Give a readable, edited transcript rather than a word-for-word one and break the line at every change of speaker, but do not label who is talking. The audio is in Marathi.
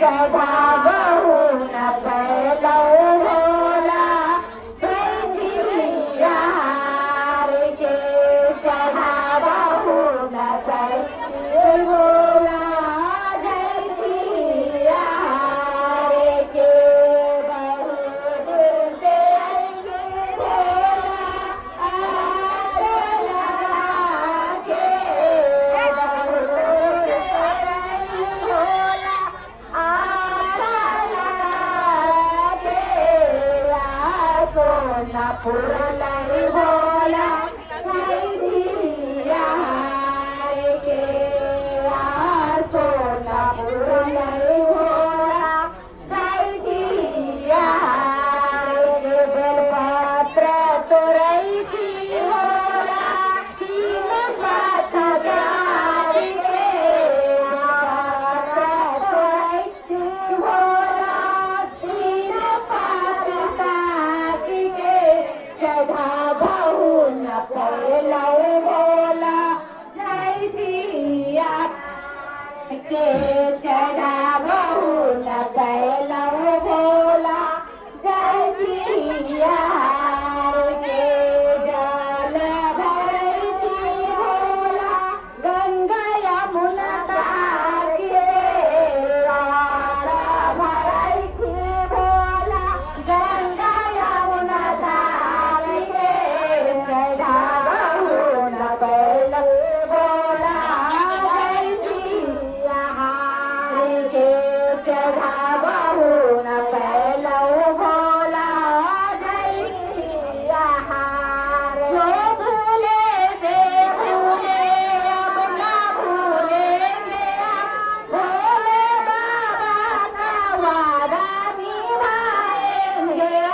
चढ़ा बहु न पैलो भोला बैठिया के चढ़ा बहु न पैलो भोला बैठिया के बहुत से भोला पुरलाई भोला बैठिया के सोना पुरलाई भोला बैठिया के बेलपत्र तोरई थी भोला तीन पात गारी के तोरई थी भोला तीन पात गारी के चढ़ा बहु न पैलो भोला बैठिया के चढ़ा बहु न पैलो